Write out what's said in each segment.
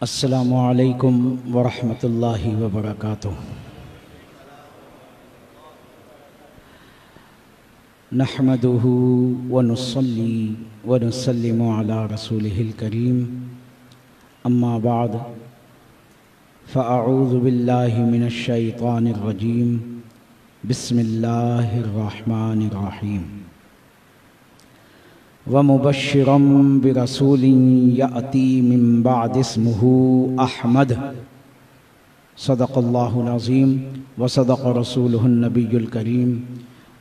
السلام علیکم ورحمۃ اللہ وبرکاتہ۔ نحمده ونصلي ونسلم على رسوله الكريم، اما بعد فاعوذ باللہ من الشیطان الرجیم، بسم اللہ الرحمن الرحیم۔ وَمُبَشِّرًا بِرَسُولٍ يَأْتِي مِن بَعْدِ اسْمُهُ أَحْمَدُ۔ صدق اللہ العظیم وصدق رسولہ النبی الکریم،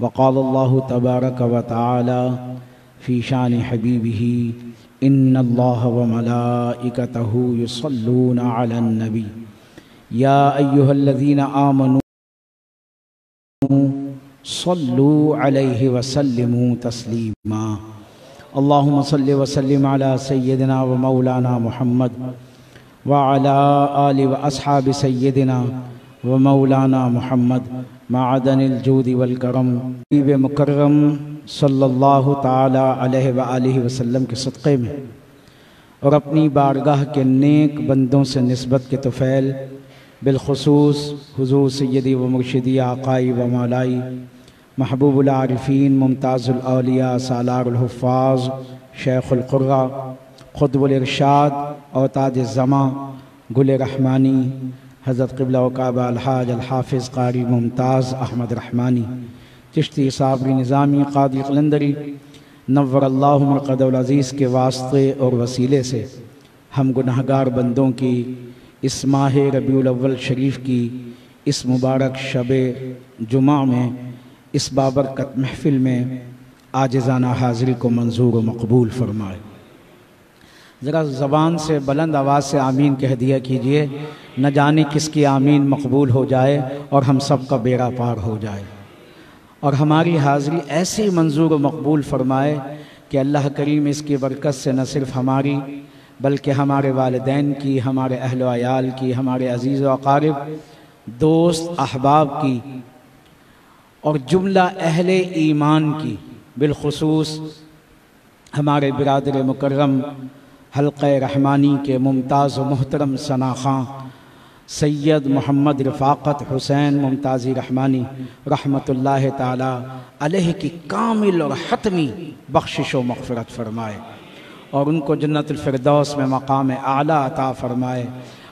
وقال اللہ تبارک وتعالی فی شان حبیبہ ان اللہ وملائکتہ یصلون علی النبی یا ایہا الذین آمنوا صلوا علیہ وسلموا تسلیما۔ اللہم صلی وسلم علی سیدنا و مولانا محمد وعلی آل و اصحاب سیدنا و مولانا محمد معدن الجود والکرم۔ حبیب مکرم صلی اللہ تعالی علیہ وآلہ وسلم کے صدقے میں اور اپنی بارگاہ کے نیک بندوں سے نسبت کے طفیل، بالخصوص حضور سیدی و مرشدی آقائی و مولائی محبوب العارفین، ممتاز الاولیاء، سالار الحفاظ، شیخ القرہ، قطب الارشاد، اوتاد الزمان، گل رحمانی، حضرت قبلہ و کعبہ الحاج الحافظ قاری ممتاز احمد رحمانی چشتی صابری نظامی قادری قلندری نور اللہ مرقد العزیز کے واسطے اور وسیلے سے ہم گناہگار بندوں کی اس ماہ ربیع الاول شریف کی اس مبارک شب جمعہ میں اس بابرکت محفل میں عاجزانہ حاضری کو منظور و مقبول فرمائے۔ ذرا زبان سے بلند آواز سے آمین کہہ دیا کیجئے، نہ جانے کس کی آمین مقبول ہو جائے اور ہم سب کا بیڑا پار ہو جائے، اور ہماری حاضری ایسی منظور و مقبول فرمائے کہ اللہ کریم اس کی برکت سے نہ صرف ہماری بلکہ ہمارے والدین کی، ہمارے اہل و عیال کی، ہمارے عزیز و اقارب، دوست احباب کی اور جملہ اہل ایمان کی، بالخصوص ہمارے برادر مکرم حلقہ رحمانی کے ممتاز و محترم ثنا خاں سید محمد رفاقت حسین ممتازی رحمانی رحمت اللہ تعالی علیہ کی کامل اور حتمی بخشش و مغفرت فرمائے، اور ان کو جنت الفردوس میں مقام اعلیٰ عطا فرمائے،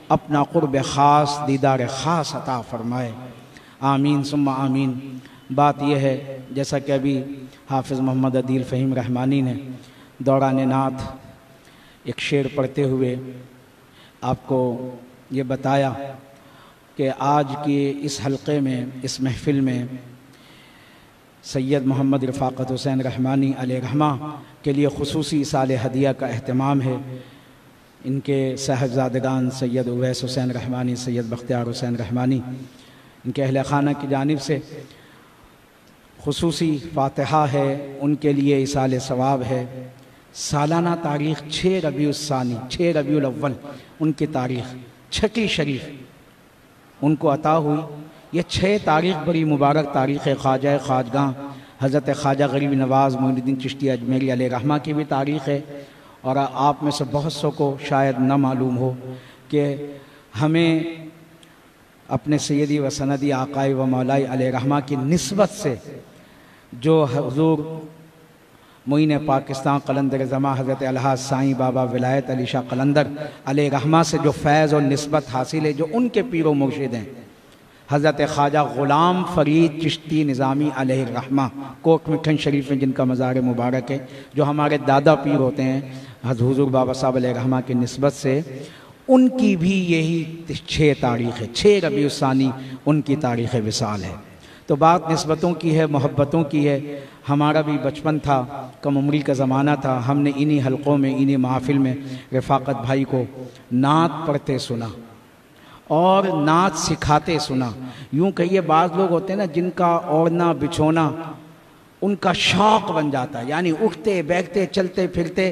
اپنا قرب خاص، دیدار خاص عطا فرمائے، آمین ثم آمین۔ بات یہ ہے، جیسا کہ ابھی حافظ محمد عدیل فہیم رحمانی نے دوران نعت ایک شعر پڑھتے ہوئے آپ کو یہ بتایا کہ آج کی اس حلقے میں، اس محفل میں سید محمد رفاقت حسین رحمانی علیہ رحمہ کے لیے خصوصی اصال ہدیہ کا اہتمام ہے۔ ان کے صاحبزادگان سید اویس حسین رحمانی، سید بختیار حسین رحمانی، ان کے اہل خانہ کی جانب سے خصوصی فاتحہ ہے، ان کے لیے اصال ثواب ہے۔ سالانہ تاریخ 6 ربیع الثانی، 6 ربیع الاول ان کی تاریخ، چھٹی شریف ان کو عطا ہوئی۔ یہ 6 تاریخ بڑی مبارک تاریخ خواجہ خواجگاں حضرت خواجہ غریب نواز معین الدین چشتی اجمیری علیہ رحمہ کی بھی تاریخ ہے، اور آپ میں سے بہت سو کو شاید نہ معلوم ہو کہ ہمیں اپنے سیدی و سندی آقائی و مولائی علیہ رحمہ کی نسبت سے جو حضور معین پاکستان قلندر زماں حضرت الحاج سائیں بابا ولایت علی شاہ قلندر علیہ رحمہ سے جو فیض اور نسبت حاصل ہے، جو ان کے پیر و مرشد ہیں، حضرت خواجہ غلام فرید چشتی نظامی علیہ رحمہ کوٹ مٹھن شریف میں جن کا مزار مبارک ہے، جو ہمارے دادا پیر ہوتے ہیں حضور بابا صاحب علیہ رحمہ کی نسبت سے، ان کی بھی یہی 6 تاریخ ہے، 6 ربیع الثانی ان کی تاریخ وصال ہے۔ تو بات نسبتوں کی ہے، محبتوں کی ہے۔ ہمارا بھی بچپن تھا، کم عمری کا زمانہ تھا، ہم نے انہی حلقوں میں، انہی محافل میں رفاقت بھائی کو نعت پڑھتے سنا اور نعت سکھاتے سنا۔ یوں کہیے بعض لوگ ہوتے ہیں نا جن کا اوڑھنا بچھونا ان کا شوق بن جاتا ہے، یعنی اٹھتے بیٹھتے چلتے پھرتے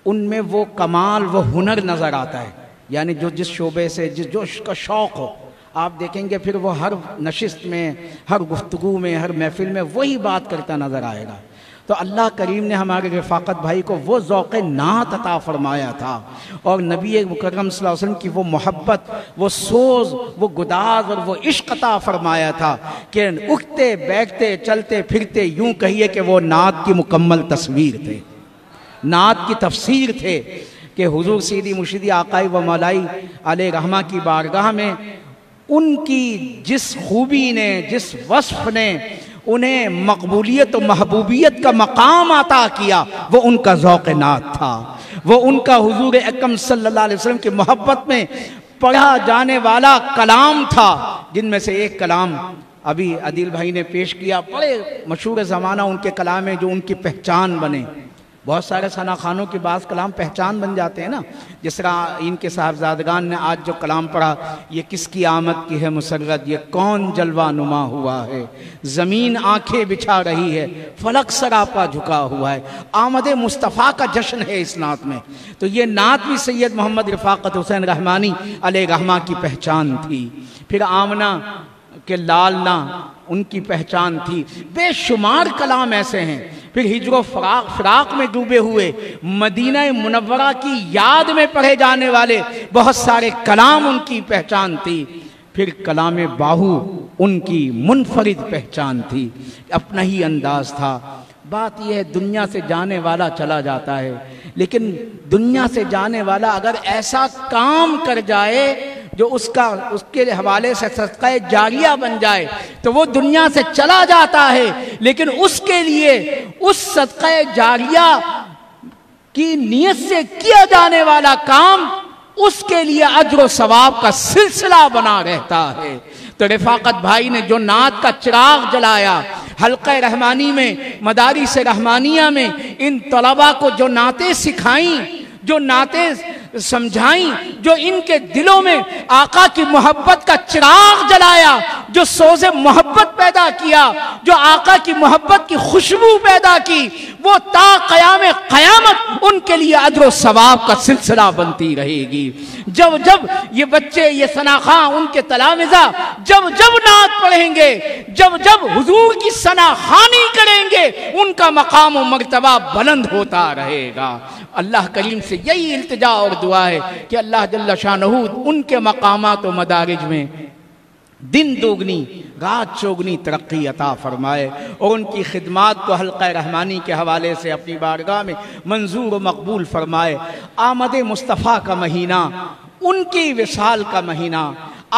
ان میں وہ کمال، وہ ہنر نظر آتا ہے، یعنی جو جس شعبے سے جو اس کا شوق ہو، آپ دیکھیں گے پھر وہ ہر نشست میں، ہر گفتگو میں، ہر محفل میں وہی بات کرتا نظر آئے گا۔ تو اللہ کریم نے ہمارے رفاقت بھائی کو وہ ذوق نعت عطا فرمایا تھا، اور نبی مکرم صلی اللہ علیہ وسلم کی وہ محبت، وہ سوز، وہ گداز اور وہ عشق عطا فرمایا تھا کہ اٹھتے بیٹھتے چلتے پھرتے یوں کہیے کہ وہ نعت کی مکمل تصویر تھے، نعت کی تفسیر تھے، کہ حضور سیدی مرشدی آقائی و مولائی علیہ رحمہ کی بارگاہ میں ان کی جس خوبی نے، جس وصف نے انہیں مقبولیت و محبوبیت کا مقام عطا کیا، وہ ان کا ذوق نعت تھا، وہ ان کا حضور اکرم صلی اللہ علیہ وسلم کی محبت میں پڑھا جانے والا کلام تھا، جن میں سے ایک کلام ابھی عدیل بھائی نے پیش کیا، بڑے مشہور زمانہ ان کے کلام ہیں جو ان کی پہچان بنے۔ بہت سارے ثنا خانوں کے بعض کلام پہچان بن جاتے ہیں نا، جس طرح ان کے صاحبزادگان نے آج جو کلام پڑھا، یہ کس کی آمد کی ہے مسرت، یہ کون جلوہ نما ہوا ہے، زمین آنکھیں بچھا رہی ہے، فلک سراپا جھکا ہوا ہے، آمد مصطفیٰ کا جشن ہے اس نعت میں۔ تو یہ نعت بھی سید محمد رفاقت حسین رحمانی علیہ رحمہ کی پہچان تھی۔ پھر آمنہ کہ لالنا ان کی پہچان تھی۔ بے شمار کلام ایسے ہیں۔ پھر ہجر و فراق میں ڈوبے ہوئے مدینہ منورہ کی یاد میں پڑھے جانے والے بہت سارے کلام ان کی پہچان تھی۔ پھر کلام باہو ان کی منفرد پہچان تھی، اپنا ہی انداز تھا۔ بات یہ ہے دنیا سے جانے والا چلا جاتا ہے، لیکن دنیا سے جانے والا اگر ایسا کام کر جائے جو اس کے حوالے سے صدقہ جاریہ بن جائے تو وہ دنیا سے چلا جاتا ہے، لیکن اس کے لیے اس صدقہ جاریہ کی نیت سے کیا جانے والا کام اس کے لیے اجر و ثواب کا سلسلہ بنا رہتا ہے۔ تو رفاقت بھائی نے جو نعت کا چراغ جلایا حلقہ رحمانی میں، مدارس رحمانیہ میں، ان طلباء کو جو نعتیں سکھائیں، جو نعتیں سمجھائیں، جو ان کے دلوں میں آقا کی محبت کا چراغ جلایا، جو سوز محبت پیدا کیا، جو آقا کی محبت کی خوشبو پیدا کی، وہ تا قیام قیامت ان کے لیے اجر و ثواب کا سلسلہ بنتی رہے گی۔ جب جب یہ بچے، یہ ثناخواں، ان کے تلامذہ جب جب نعت پڑھیں گے، جب جب حضور کی ثناخوانی کریں گے، ان کا مقام و مرتبہ بلند ہوتا رہے گا۔ اللہ کریم سے یہی التجا اور دعا ہے کہ اللہ جل شانہ ان کے مقامات و مدارج میں دن دوگنی رات چوگنی ترقی عطا فرمائے، اور ان کی خدمات کو حلقہ رحمانی کے حوالے سے اپنی بارگاہ میں منظور و مقبول فرمائے۔ آمد مصطفیٰ کا مہینہ، ان کی وصال کا مہینہ،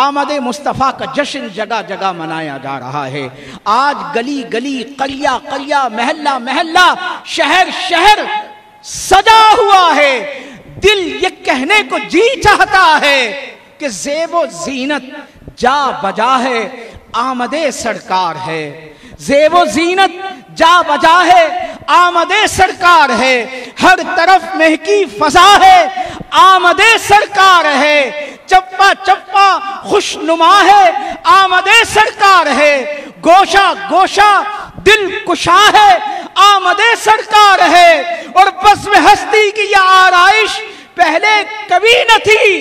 آمد مصطفیٰ کا جشن جگہ جگہ منایا جا رہا ہے۔ آج گلی گلی، قریہ قریہ، محلہ محلہ، شہر شہر سجا ہوا ہے۔ دل یہ کہنے کو جی چاہتا ہے کہ زیب و زینت جا بجا ہے، آمد سرکار ہے۔ زیب و زینت جا بجا ہے، آمد سرکار ہے۔ ہر طرف مہکی فضا ہے، آمد سرکار ہے۔ چپا چپا خوش نما ہے، آمد سرکار ہے۔ گوشہ گوشہ دل کشا ہے، آمد سرکار ہے۔ اور بزم ہستی کی یہ آرائش پہلے کبھی نہ تھی،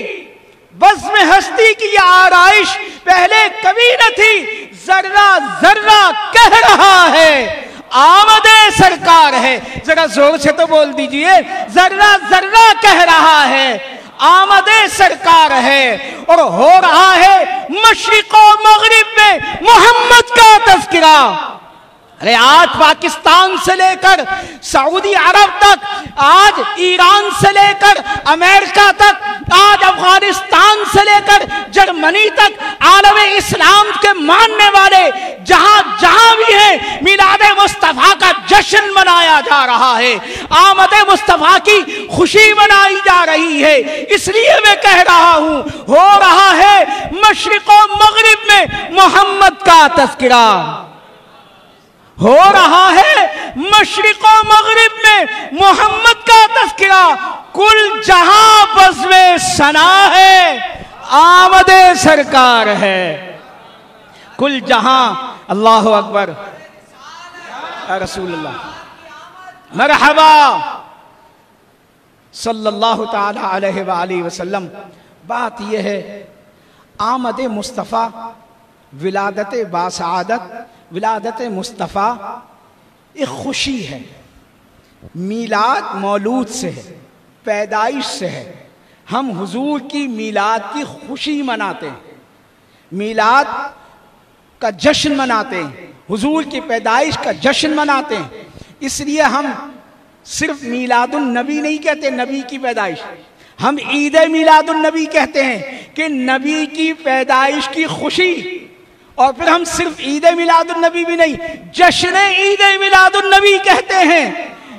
بزم ہستی کی یہ آرائش پہلے کبھی نہ تھی۔ ذرہ ذرہ کہہ رہا ہے، آمد سرکار ہے۔ ذرا زور سے تو بول دیجئے، ذرہ ذرہ کہہ رہا ہے، آمد سرکار ہے۔ اور ہو رہا ہے مشرق و مغرب میں محمد کا تذکرہ۔ ارے آج پاکستان سے لے کر سعودی عرب تک، آج ایران سے لے کر امریکہ تک، آج افغانستان سے لے کر جرمنی تک، عالم اسلام کے ماننے والے جہاں جہاں بھی ہیں، میلاد مصطفیٰ کا جشن منایا جا رہا ہے، آمد مصطفیٰ کی خوشی منائی جا رہی ہے۔ اس لیے میں کہہ رہا ہوں، ہو رہا ہے مشرق و مغرب میں محمد کا تذکرہ، ہو رہا ہے مشرق و مغرب میں محمد کا تذکرہ۔ کل جہاں بزم ثنا ہے، آمد سرکار ہے۔ کل جہاں، اللہ اکبر، یا رسول اللہ، مرحبا صلی اللہ تعالی علیہ وآلہ وسلم۔ بات یہ ہے، آمد مصطفیٰ، ولادت باسعادت، ولادت مصطفیٰ، ایک خوشی ہے. میلاد مولود سے ہے، پیدائش سے ہے. ہم حضور کی میلاد کی خوشی مناتے ہیں، میلاد کا جشن مناتے ہیں، حضور کی پیدائش کا جشن مناتے ہیں. اس لیے ہم صرف میلاد النبی نہیں کہتے نبی کی پیدائش، ہم عید میلاد النبی کہتے ہیں کہ نبی کی پیدائش کی خوشی. اور پھر ہم صرف عید میلاد النبی بھی نہیں، جشن عید میلاد النبی کہتے ہیں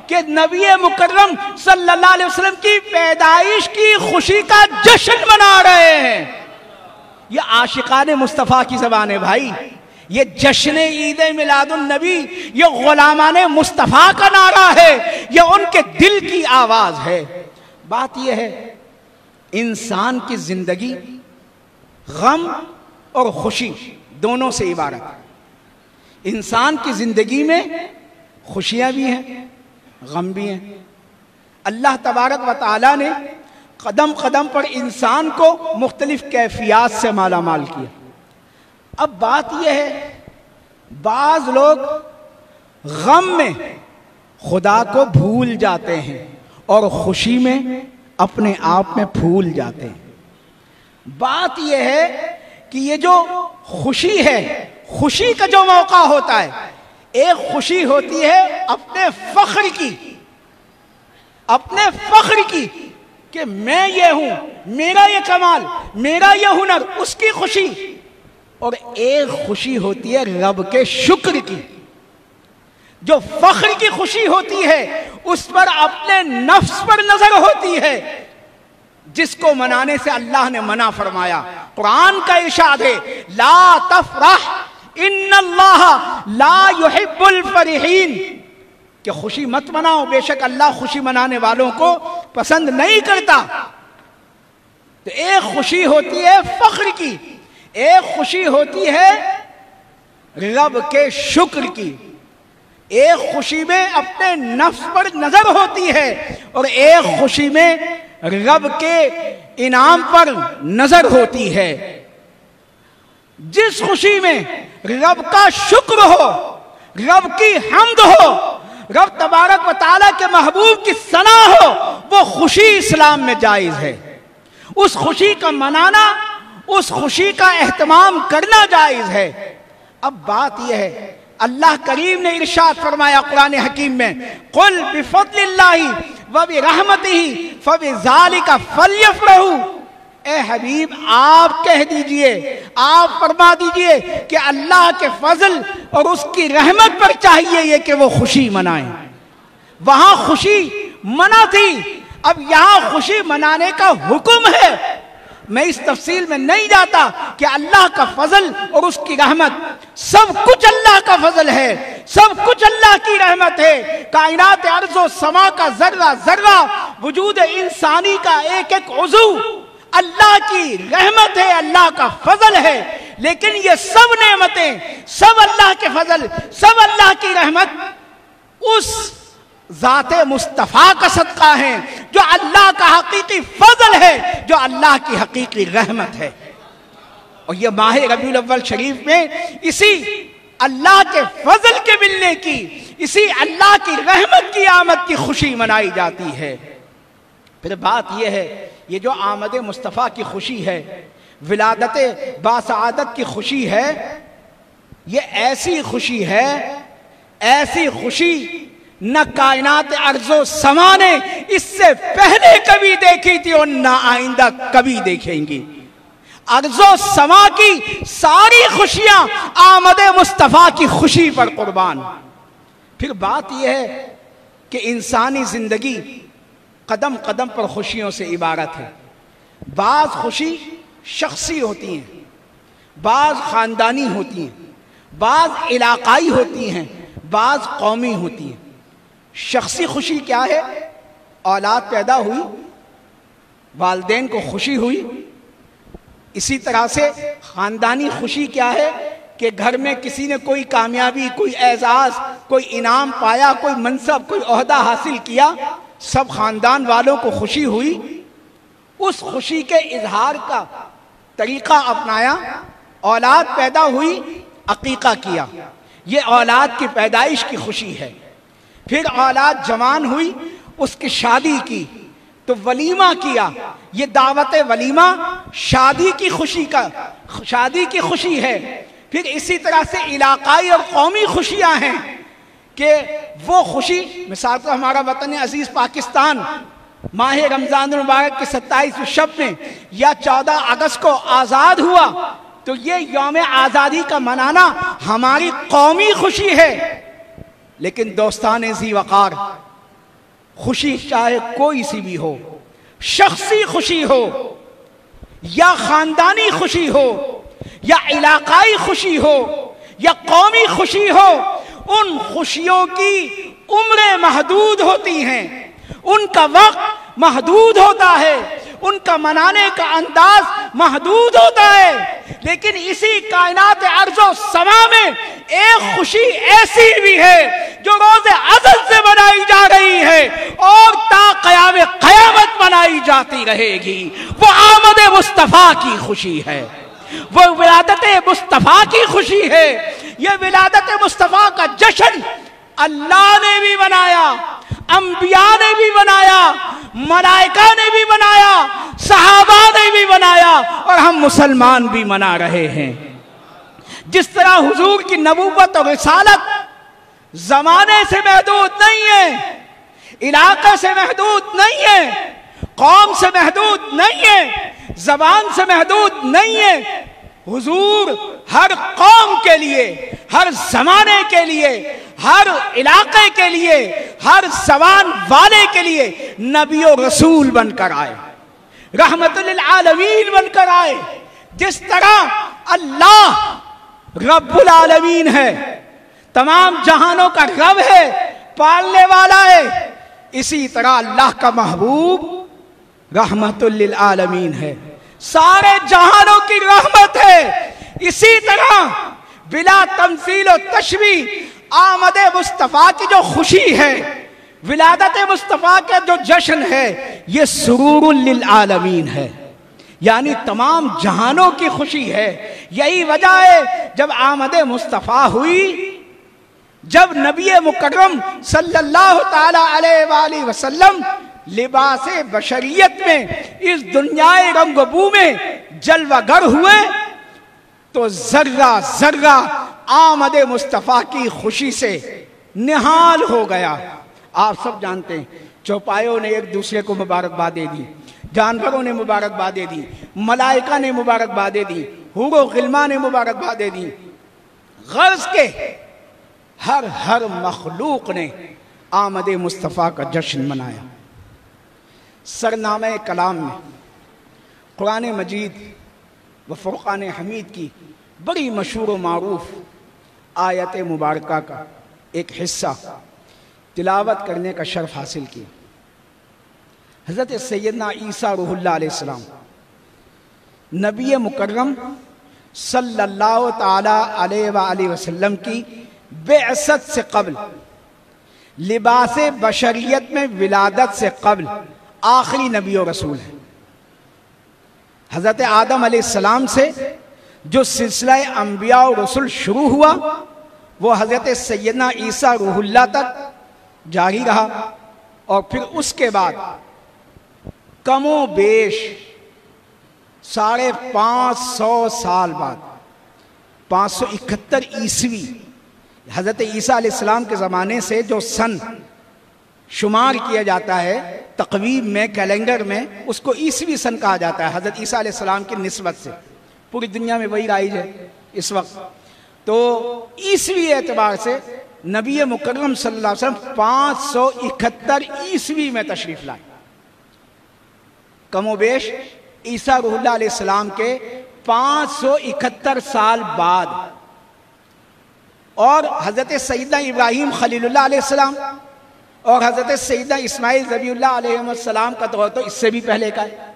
کہ نبی مکرم صلی اللہ علیہ وسلم کی پیدائش کی خوشی کا جشن منا رہے ہیں. یہ عاشقان مصطفیٰ کی زبان ہے بھائی، یہ جشن عید میلاد النبی، یہ غلامان مصطفیٰ کا نعرہ ہے، یہ ان کے دل کی آواز ہے. بات یہ ہے انسان کی زندگی غم اور خوشی دونوں سے عبارت ہے. انسان کی زندگی میں خوشیاں بھی ہیں، غم بھی ہیں. اللہ تبارک و تعالیٰ نے قدم قدم پر انسان کو مختلف کیفیات سے مالا مال کیا. اب بات یہ ہے بعض لوگ غم میں خدا کو بھول جاتے ہیں اور خوشی میں اپنے آپ میں پھول جاتے ہیں. بات یہ ہے کہ یہ جو خوشی ہے، خوشی کا جو موقع ہوتا ہے، ایک خوشی ہوتی ہے اپنے فخر کی، اپنے فخر کی کہ میں یہ ہوں، میرا یہ کمال، میرا یہ ہنر، اس کی خوشی. اور ایک خوشی ہوتی ہے رب کے شکر کی. جو فخر کی خوشی ہوتی ہے اس پر اپنے نفس پر نظر ہوتی ہے، جس کو منانے سے اللہ نے منع فرمایا. قرآن کا ارشاد ہے لا تفرح ان اللہ لا يحب الفرحین، کہ خوشی مت مناؤ، بے شک اللہ خوشی منانے والوں کو پسند نہیں کرتا. تو ایک خوشی ہوتی ہے فخر کی، ایک خوشی ہوتی ہے رب کے شکر کی. ایک خوشی میں اپنے نفس پر نظر ہوتی ہے اور ایک خوشی میں رب کے انعام پر نظر ہوتی ہے. جس خوشی میں رب کا شکر ہو، رب کی حمد ہو، رب تبارک و تعالیٰ کے محبوب کی ثنا ہو، وہ خوشی اسلام میں جائز ہے. اس خوشی کا منانا، اس خوشی کا اہتمام کرنا جائز ہے. اب بات یہ ہے اللہ کریم نے ارشاد فرمایا قرآن حکیم میں قل بفضل اللہ وبرحمتہ فبذالک فلیفرحوا. اے حبیب آپ کہہ دیجئے، آپ فرما دیجئے کہ اللہ کے فضل اور اس کی رحمت پر چاہیے یہ کہ وہ خوشی منائیں. وہاں خوشی منع تھی، اب یہاں خوشی منانے کا حکم ہے. میں اس تفصیل میں نہیں جاتا کہ اللہ کا فضل اور اس کی رحمت، سب کچھ اللہ کا فضل ہے، سب کچھ اللہ کی رحمت ہے. کائنات ارض و سما کا ذرہ ذرہ، وجود انسانی کا ایک ایک عضو اللہ کی رحمت ہے، اللہ کا فضل ہے. لیکن یہ سب نعمتیں، سب اللہ کے فضل، سب اللہ کی رحمت اس ذات مصطفیٰ کا صدقہ ہیں جو اللہ کا حقیقی فضل ہے، جو اللہ کی حقیقی رحمت ہے. اور یہ ماہ ربیع الاول شریف میں اسی اللہ کے فضل کے ملنے کی، اسی اللہ کی رحمت کی آمد کی خوشی منائی جاتی ہے. پھر بات یہ ہے یہ جو آمد مصطفیٰ کی خوشی ہے، ولادت باسعادت کی خوشی ہے، یہ ایسی خوشی ہے، ایسی خوشی نہ کائنات ارض و سما نے اس سے پہلے کبھی دیکھی تھی اور نہ آئندہ کبھی دیکھیں گی. ارض و سما کی ساری خوشیاں آمد مصطفیٰ کی خوشی پر قربان. پھر بات یہ ہے کہ انسانی زندگی قدم قدم پر خوشیوں سے عبارت ہے. بعض خوشی شخصی ہوتی ہیں، بعض خاندانی ہوتی ہیں، بعض علاقائی ہوتی ہیں، بعض قومی ہوتی ہیں. شخصی خوشی کیا ہے؟ اولاد پیدا ہوئی، والدین کو خوشی ہوئی. اسی طرح سے خاندانی خوشی کیا ہے کہ گھر میں کسی نے کوئی کامیابی، کوئی اعزاز، کوئی انعام پایا، کوئی منصب، کوئی عہدہ حاصل کیا، سب خاندان والوں کو خوشی ہوئی. اس خوشی کے اظہار کا طریقہ اپنایا، اولاد پیدا ہوئی، عقیقہ کیا. یہ اولاد کی پیدائش کی خوشی ہے. پھر اولاد جوان ہوئی، اس کی شادی کی تو ولیمہ کیا. یہ دعوت ولیمہ شادی کی خوشی ہے. پھر اسی طرح سے علاقائی اور قومی خوشیاں ہیں کہ وہ خوشی، مثال کو ہمارا وطن عزیز پاکستان ماہ رمضان المبارک کے 27 شب میں یا 14 اگست کو آزاد ہوا، تو یہ یوم آزادی کا منانا ہماری قومی خوشی ہے. لیکن دوستان ذی وقار، خوشی چاہے کوئی سی بھی ہو، شخصی خوشی ہو یا خاندانی خوشی ہو یا علاقائی خوشی ہو یا قومی خوشی ہو، ان خوشیوں کی عمریں محدود ہوتی ہیں، ان کا وقت محدود ہوتا ہے، ان کا منانے کا انداز محدود ہوتا ہے. لیکن اسی کائنات ارض و سما میں ایک خوشی ایسی بھی ہے جو روز ازل سے منائی جا رہی ہے اور تا قیام قیامت منائی جاتی رہے گی. وہ آمد مصطفیٰ کی خوشی ہے، وہ ولادت مصطفیٰ کی خوشی ہے. یہ ولادت مصطفیٰ کا جشن اللہ نے بھی منایا، انبیاء نے بھی منایا، ملائکہ نے بھی منایا، صحابہ نے بھی منایا، اور ہم مسلمان بھی منا رہے ہیں. جس طرح حضور کی نبوت اور رسالت زمانے سے محدود نہیں ہے، علاقے سے محدود نہیں ہے، قوم سے محدود نہیں ہے، زبان سے محدود نہیں ہے. حضور ہر قوم کے لیے، ہر زمانے کے لیے، ہر علاقے کے لیے، ہر زبان والے کے لیے نبی و رسول بن کر آئے، رحمت للعالمین بن کر آئے. جس طرح اللہ رب العالمین ہے، تمام جہانوں کا رب ہے، پالنے والا ہے، اسی طرح اللہ کا محبوب رحمت للعالمین ہے، سارے جہانوں کی رحمت ہے. اسی طرح بلا تمثیل و تشبیہ آمد مصطفیٰ کی جو خوشی ہے، ولادت مصطفیٰ کا جو جشن ہے، یہ سرور للعالمین ہے، یعنی تمام جہانوں کی خوشی ہے. یہی وجہ ہے جب آمد مصطفیٰ ہوئی، جب نبی مکرم صلی اللہ تعالی علیہ وآلہ وسلم لباس بشریت میں اس دنیائے رنگ و بو میں جلوہ گر ہوئے، تو ذرہ ذرہ آمد مصطفیٰ کی خوشی سے نہال ہو گیا. آپ سب جانتے ہیں چوپایوں نے ایک دوسرے کو مبارکبادیں دی، جانوروں نے مبارکبادیں دی، ملائکہ نے مبارکبادیں دی، حور و غلمان نے مبارکبادیں دی. غرض کے ہر مخلوق نے آمد مصطفیٰ کا جشن منایا. سرنامہ کلام میں قرآن مجید و فرقان حمید کی بڑی مشہور و معروف آیت مبارکہ کا ایک حصہ تلاوت کرنے کا شرف حاصل کیا. حضرت سیدنا عیسیٰ روح اللہ علیہ السلام نبی مکرم صلی اللہ تعالی علیہ وآلہ وسلم کی بعثت سے قبل، لباس بشریت میں ولادت سے قبل آخری نبی و رسول ہے. حضرت آدم علیہ السلام سے جو سلسلہ انبیاء و رسول شروع ہوا وہ حضرت سیدنا عیسیٰ روح اللہ تک جاری رہا، اور پھر اس کے بعد کم و بیش 550 سال بعد 571 عیسوی حضرت عیسیٰ علیہ السلام کے زمانے سے جو سن شمار کیا جاتا ہے تقویم میں، کیلنڈر میں، اس کو عیسوی سن کہا جاتا ہے حضرت عیسیٰ علیہ السلام کی نسبت سے. پوری دنیا میں وہی رائج ہے اس وقت. تو عیسوی اعتبار سے نبی مکرم صلی اللہ علیہ وسلم 571 عیسوی میں تشریف لائے، کم و بیش عیسیٰ روح اللہ علیہ السلام کے 571 سال بعد. اور حضرت سیدنا ابراہیم خلیل اللہ علیہ السلام اور حضرت سیدنا اسماعیل ذبیح اللہ علیہ السلام کا دور تو اس سے بھی پہلے کا ہے،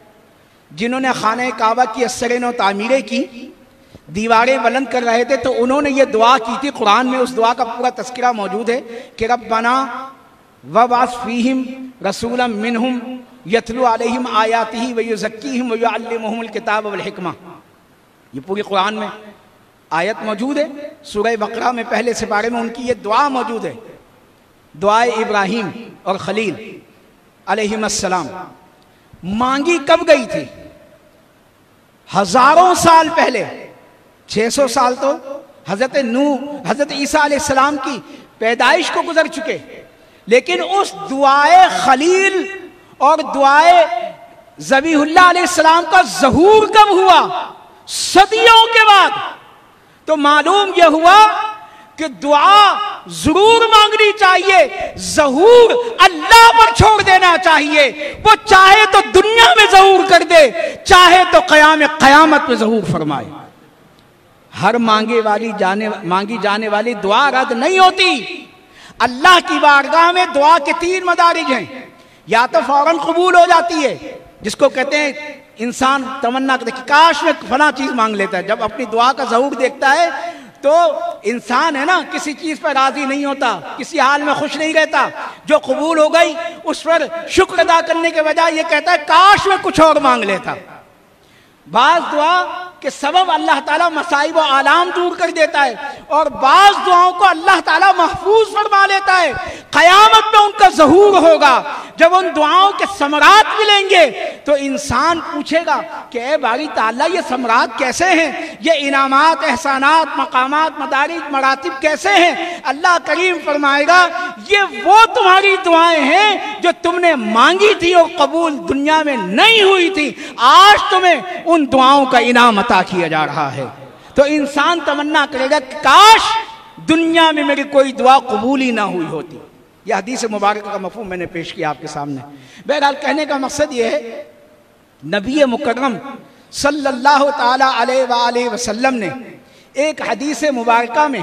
جنہوں نے خانہ کعبہ کی اثرین و تعمیریں کی، دیواریں بلند کر رہے تھے، تو انہوں نے یہ دعا کی تھی. قرآن میں اس دعا کا پورا تذکرہ موجود ہے کہ ربنا وابعث فیہم رسولا منہم یتلو علیہم آیاتہ ویزکیہم ویعلمہم الکتاب والحکمہ. یہ پوری قرآن میں آیت موجود ہے، سورہ بقرہ میں پہلے سپارے میں ان کی یہ دعا موجود ہے. دعائے ابراہیم اور خلیل علیہم السلام مانگی کب گئی تھی؟ ہزاروں سال پہلے، 600 سال تو حضرت نوح، حضرت عیسیٰ علیہ السلام کی پیدائش کو گزر چکے، لیکن اس دعائے خلیل اور دعائے ذبیح اللہ علیہ السلام کا ظہور کب ہوا؟ صدیوں کے بعد۔ تو معلوم یہ ہوا کہ دعا ضرور مانگنی چاہیے، ظہور اللہ پر چھوڑ دینا چاہیے، وہ چاہے تو دنیا میں ظہور کر دے، چاہے تو قیامت میں ظہور فرمائے۔ ہر مانگی جانے والی دعا رد نہیں ہوتی۔ اللہ کی بارگاہ میں دعا کے 3 مدارج ہیں، یا تو فوراً قبول ہو جاتی ہے، جس کو کہتے ہیں انسان تمنا کرتے کہ کاش میں فلاں چیز مانگ لیتا ہے، جب اپنی دعا کا ظہور دیکھتا ہے تو انسان ہے نا کسی چیز پر راضی نہیں ہوتا، کسی حال میں خوش نہیں رہتا، جو قبول ہو گئی اس پر شکر ادا کرنے کے بجائے یہ کہتا ہے کاش میں کچھ اور مانگ لیتا۔ بعض دعا کے سبب اللہ تعالیٰ مصائب و آلام دور کر دیتا ہے، اور بعض دعاؤں کو اللہ تعالیٰ محفوظ فرما لیتا ہے۔ قیامت میں ان کا ظہور ہوگا، جب ان دعاؤں کے ثمرات ملیں گے تو انسان پوچھے گا کہ اے باری تعالیٰ یہ ثمرات کیسے ہیں، یہ انعامات، احسانات، مقامات، مدارج، مراتب کیسے ہیں؟ اللہ کریم فرمائے گا یہ وہ تمہاری دعائیں ہیں جو تم نے مانگی تھی اور قبول دنیا میں نہیں ہوئی تھی، آج تمہیں ان دعاؤں کا انعام عطا کیا جا رہا ہے۔ تو انسان تمنا کرے گا کہ کاش دنیا میں میری کوئی دعا قبول ہی نہ ہوئی ہوتی۔ یہ حدیث مبارکہ کا مفہوم میں نے پیش کیا آپ کے سامنے۔ بہرحال کہنے کا مقصد یہ ہے نبی مکرم صلی اللہ تعالی علیہ وآلہ وسلم نے ایک حدیث مبارکہ میں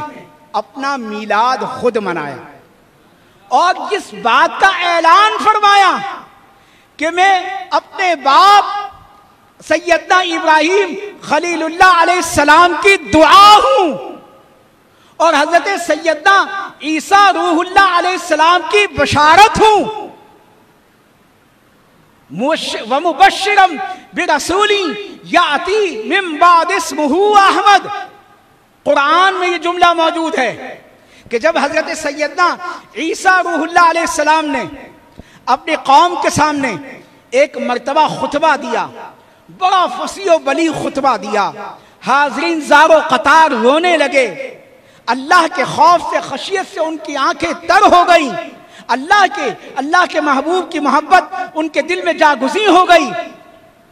اپنا میلاد خود منایا اور جس بات کا اعلان فرمایا کہ میں اپنے باپ سیدنا ابراہیم خلیل اللہ علیہ السلام کی دعا ہوں اور حضرت سیدنا عیسیٰ روح اللہ علیہ السلام کی بشارت ہوں، وَمُبَشِّرًا بِرَسُولٍ يَأْتِي مِن بَعْدِ اسْمُهُ احمد۔ قرآن میں یہ جملہ موجود ہے کہ جب حضرت سیدنا عیسیٰ روح اللہ علیہ السلام نے اپنی قوم کے سامنے ایک مرتبہ خطبہ دیا، بڑا فصیح و بلیغ خطبہ دیا، حاضرین زار و قطار رونے لگے، اللہ کے خوف سے، خشیت سے ان کی آنکھیں تر ہو گئیں، اللہ کے محبوب کی محبت ان کے دل میں جاگزیں ہو گئی۔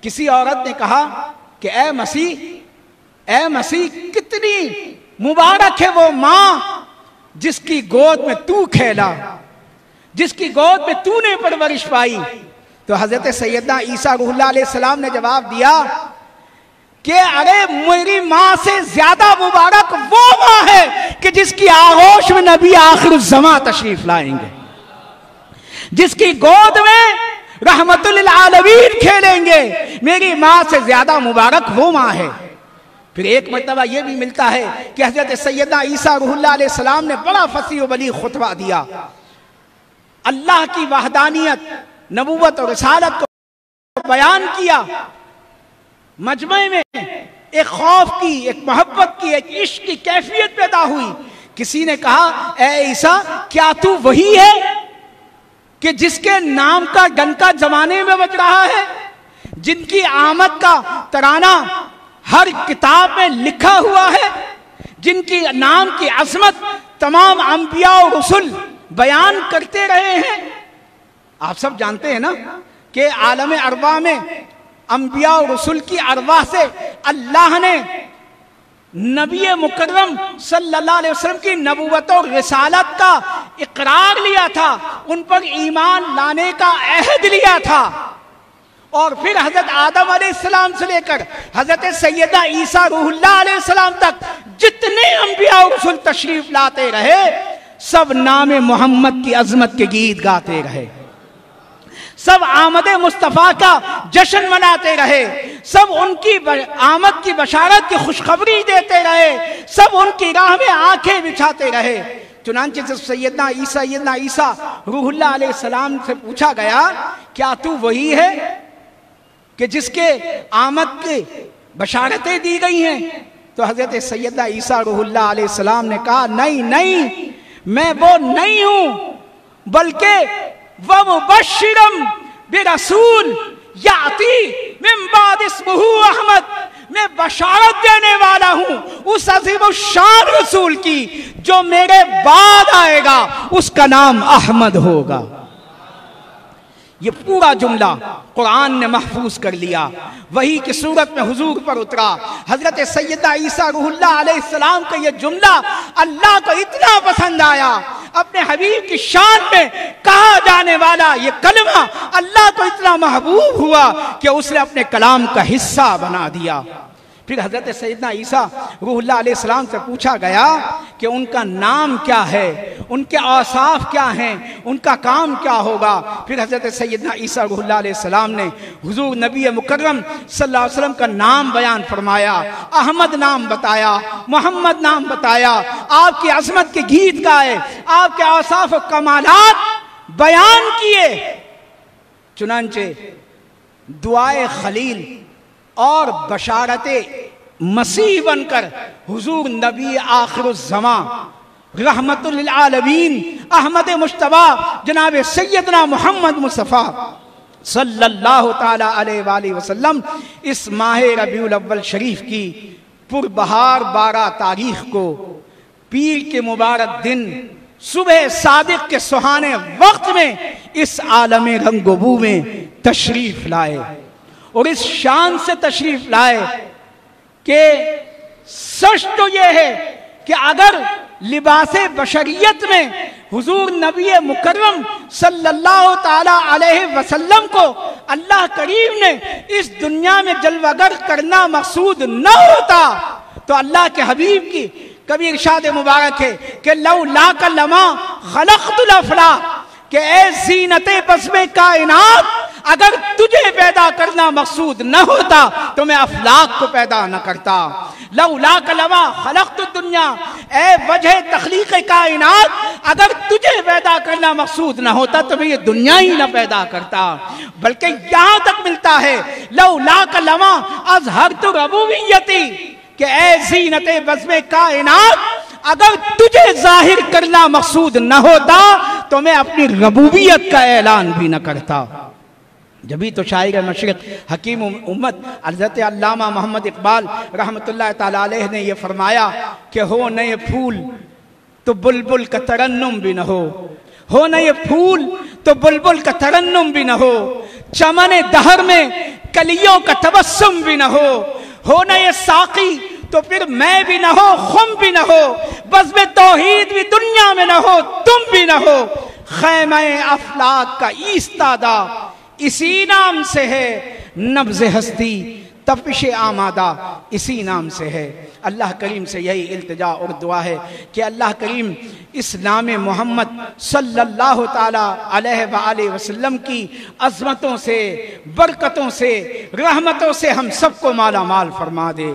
کسی عورت نے کہا کہ اے مسیح کتنی مبارک ہے وہ ماں جس کی گود میں تو کھیلا، جس کی گود میں تو نے پرورش پائی۔ تو حضرت سیدنا عیسیٰ روح اللہ علیہ السلام نے جواب دیا کہ ارے میری ماں سے زیادہ مبارک وہ ماں ہے کہ جس کی آغوش میں نبی آخر الزمان تشریف لائیں گے، جس کی گود میں رحمت للعالمین کھیلیں گے، میری ماں سے زیادہ مبارک وہ ماں ہے۔ پھر ایک مرتبہ یہ بھی ملتا ہے کہ حضرت سیدنا عیسیٰ روح اللہ علیہ السلام نے بڑا فصیح و بلیغ خطبہ دیا، اللہ کی وحدانیت، نبوت اور رسالت کو بیان کیا، مجمع میں ایک خوف کی، ایک محبت کی، ایک عشق کی کیفیت پیدا ہوئی۔ کسی نے کہا اے عیسیٰ کیا تو وہی ہے کہ جس کے نام کا ڈنکا زمانے میں بج رہا ہے، جن کی آمد کا ترانہ ہر کتاب میں لکھا ہوا ہے، جن کی نام کی عظمت تمام انبیاء و رسل بیان کرتے رہے ہیں؟ آپ سب جانتے ہیں نا کہ عالم ارواح میں انبیاء و رسل کی ارواح سے اللہ نے نبی مکرم صلی اللہ علیہ وسلم کی نبوت و رسالت کا اقرار لیا تھا، ان پر ایمان لانے کا عہد لیا تھا، اور پھر حضرت آدم علیہ السلام سے لے کر حضرت سیدنا عیسیٰ روح اللہ علیہ السلام تک جتنے انبیاء و رسل تشریف لاتے رہے سب نام محمد کی عظمت کے گیت گاتے رہے، سب آمد مصطفیٰ کا جشن مناتے رہے، سب ان کی آمد کی بشارت کی خوشخبری دیتے رہے، سب ان کی راہ میں آنکھیں بچھاتے رہے۔ چنانچہ جب سیدنا عیسیٰ روح اللہ علیہ السلام سے پوچھا گیا کیا تو وہی ہے کہ جس کے آمد کی بشارتیں دی گئی ہیں؟ تو حضرت سیدنا عیسیٰ روح اللہ علیہ السلام نے کہا نہیں، میں وہ نہیں ہوں، بلکہ وَمُبَشِّرًا بِرَسُولٍ یَأْتِی مِن بَعْدِ اسْمُهُ احمد، میں بشارت دینے والا ہوں اس عظیم الشان رسول کی جو میرے بعد آئے گا، اس کا نام احمد ہوگا۔ یہ پورا جملہ قرآن نے محفوظ کر لیا، وحی کی صورت میں حضور پر اترا۔ حضرت سیدنا عیسیٰ روح اللہ علیہ السلام کا یہ جملہ اللہ کو اتنا پسند آیا، اپنے حبیب کی شان میں کہا جانے والا یہ کلمہ اللہ کو اتنا محبوب ہوا کہ اس نے اپنے کلام کا حصہ بنا دیا۔ پھر حضرت سیدنا عیسیٰ روح اللہ علیہ السلام سے پوچھا گیا کہ ان کا نام کیا ہے، ان کے اوصاف کیا ہیں، ان کا کام کیا ہوگا۔ پھر حضرت سیدنا عیسیٰ روح اللہ علیہ السلام نے حضور نبی مکرم صلی اللہ علیہ وسلم کا نام بیان فرمایا، احمد نام بتایا، محمد نام بتایا، آپ کی عظمت کے گیت گائے، آپ کے اوصاف و کمالات بیان کیے۔ چنانچہ دعائے خلیل اور بشارت مسیح بن کر حضور نبی آخر الزمان رحمت للعالمین احمد مجتبیٰ جناب سیدنا محمد مصطفیٰ صلی اللہ تعالی علیہ وآلہ وسلم اس ماہ ربیع الاول شریف کی پربہار 12 تاریخ کو پیر کے مبارک دن صبح صادق کے سہانے وقت میں اس عالم رنگ و بو میں تشریف لائے، اور اس شان سے تشریف لائے کہ سچ تو یہ ہے کہ اگر لباس بشریت میں حضور نبی مکرم صلی اللہ تعالی علیہ وسلم کو اللہ کریم نے اس دنیا میں جلوہ گر کرنا مقصود نہ ہوتا تو اللہ کے حبیب کی کبھی ارشاد مبارک ہے کہ لولاک لما خلقت الافلاک، کہ اے زینت بزم کائنات اگر تجھے پیدا کرنا مقصود نہ ہوتا تو میں افلاک کو پیدا نہ کرتا۔ لولاک لما خلقت الدنیا، اے وجہ تخلیق کائنات اگر تجھے پیدا کرنا مقصود نہ ہوتا تو میں یہ دنیا ہی نہ پیدا کرتا۔ بلکہ یہاں تک ملتا ہے لولاک لما اظہرت ربوبیتی، کہ اے زینت بزم کائنات اگر تجھے ظاہر کرنا مقصود نہ ہوتا تو میں اپنی ربوبیت کا اعلان بھی نہ کرتا۔ جبھی تو شاعر مشرق حکیم امت حضرت علامہ محمد اقبال رحمت اللہ تعالیٰ علیہ نے یہ فرمایا کہ ہو نئے پھول تو بلبل کا ترنم بھی نہ ہو نئے پھول تو بلبل کا ترنم بھی نہ ہو، چمن دہر میں کلیوں کا تبسم بھی نہ ہو نئے ساقی تو پھر میں بھی نہ ہو، خم بھی نہ ہو، بزم توحید بھی دنیا میں نہ ہو، تم بھی نہ ہو، خیمہ افلاک کا ایستادہ اسی نام سے ہے، نبض ہستی تپش آمادہ اسی نام سے ہے۔ اللہ کریم سے یہی التجا اور دعا ہے کہ اللہ کریم اس نام محمد صلی اللہ تعالی علیہ وآلہ وسلم کی عظمتوں سے، برکتوں سے، رحمتوں سے ہم سب کو مالا مال فرما دے۔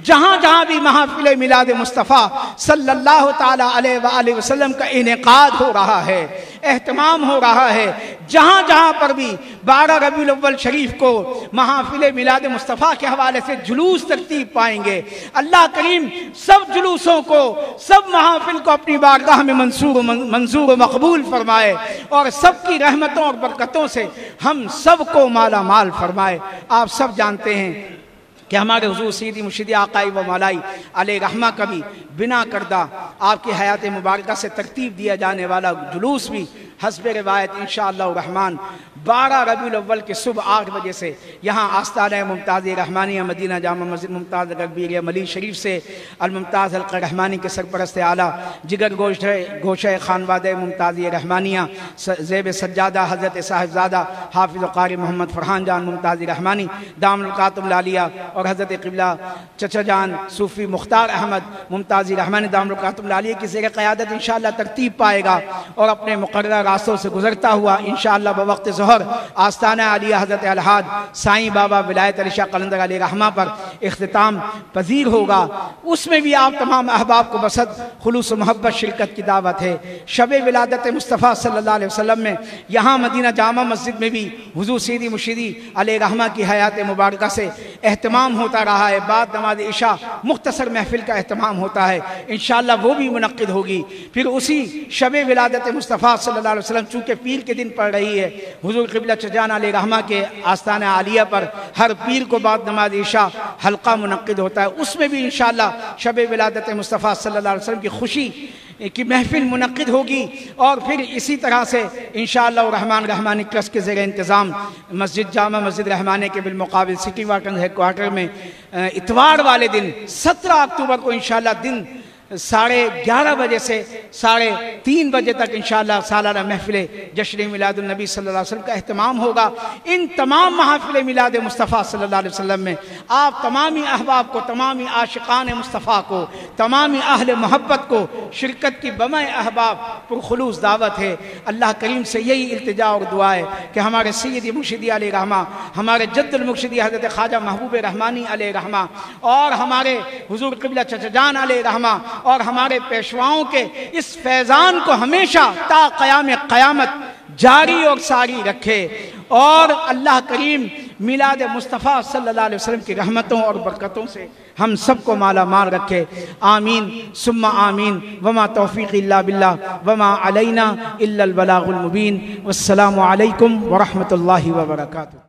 جہاں جہاں بھی محافل میلاد مصطفیٰ صلی اللہ تعالی علیہ وآلہ وسلم کا انعقاد ہو رہا ہے، اہتمام ہو رہا ہے، جہاں جہاں پر بھی 12 ربیع الاول شریف کو محافل میلاد مصطفیٰ کے حوالے سے جلوس ترتیب پائیں گے، اللہ کریم سب جلوسوں کو، سب محافل کو اپنی بارگاہ میں منظور و مقبول فرمائے اور سب کی رحمتوں اور برکتوں سے ہم سب کو مالا مال فرمائے۔ آپ سب جانتے ہیں کہ ہمارے حضور سیدی مرشدی آقائی و مولائی علیہ رحمہ کا بھی بنا کردہ آپ کی حیات مبارکہ سے ترتیب دیا جانے والا جلوس بھی حسب روایت انشاءاللہ الرحمن 12 ربیع الاول کے صبح 8 بجے سے یہاں آستانہ ممتاز رحمانیہ مدینہ جامع مسجد ممتاز رگبیر ملی شریف سے الممتاز حلقہ رحمانی کے سرپرست اعلیٰ جگر گوشہ خانوادہ ممتاز رحمانیہ زیب سجادہ حضرت صاحبزادہ حافظ و قاری محمد فرحان جان ممتاز رحمانی دام القاتم لالیہ اور حضرت قبلہ چچا جان صوفی مختار احمد ممتاز رحمانی دام القاتم لالیہ کی زیر قیادت انشاءاللہ ترتیب پائے گا اور اپنے مقررہ راستوں سے گزرتا ہوا انشاءاللہ بوقت ظہر آستانہ علیہ حضرت الحاج سائیں بابا ولایت علی شاہ قلندر علیہ رحمہ پر اختتام پذیر ہوگا۔ اس میں بھی آپ تمام احباب کو بصد خلوص و محبت شرکت کی دعوت ہے۔ شب ولادت مصطفیٰ صلی اللہ علیہ وسلم میں یہاں مدینہ جامع مسجد میں بھی حضور سیدی مرشدی علیہ رحمہ کی حیات مبارکہ سے اہتمام ہوتا رہا ہے۔ بعد نماز عشاء مختصر محفل کا اہتمام ہوتا ہے، انشاءاللہ وہ بھی منعقد ہوگی۔ پھر اسی شب ولادت مصطفیٰ صلی اللہ علیہ علیہ وسلم چونکہ پیر کے دن پڑھ رہی ہے، حضور قبلہ چچا جان علیہ رحمہ کے آستانہ عالیہ پر ہر پیر کو بعد نماز عشاء حلقہ منعقد ہوتا ہے، اس میں بھی انشاءاللہ شب ولادت مصطفیٰ صلی اللہ علیہ وسلم کی خوشی کی محفل منعقد ہوگی، اور پھر اسی طرح سے انشاءاللہ الرحمن رحمانی ٹرسٹ کے زیر انتظام مسجد جامع مسجد رحمانی کے بالمقابل سٹی واٹن ہیڈ کوارٹر میں اتوار والے دن 17 اکتوبر کو انشاءاللہ دن 11:30 بجے سے 3:30 بجے تک انشاءاللہ سالانہ محفل جشن میلاد النبی صلی اللہ علیہ وسلم کا اہتمام ہوگا۔ ان تمام محافل میلاد مصطفیٰ صلی اللہ علیہ وسلم میں آپ تمامی احباب کو، تمامی عاشقان مصطفیٰ کو، تمامی اہل محبت کو شرکت کی بمع احباب پرخلوص دعوت ہے۔ اللہ کریم سے یہی التجا اور دعا ہے کہ ہمارے سیدی مرشدی علیہ رحمہ، ہمارے جد المرشدی حضرت خواجہ محبوب رحمانی علیہ رحمہ، اور ہمارے حضور قبلہ چچا جان علیہ رحمہ اور ہمارے پیشواؤں کے اس فیضان کو ہمیشہ تا قیام قیامت جاری اور ساری رکھے، اور اللہ کریم میلاد مصطفیٰ صلی اللہ علیہ وسلم کی رحمتوں اور برکتوں سے ہم سب کو مالا مال رکھے۔ آمین ثم آمین، وما توفیق الا باللہ وما علینا الا البلاغ المبین، والسلام علیکم ورحمۃ اللہ وبرکاتہ۔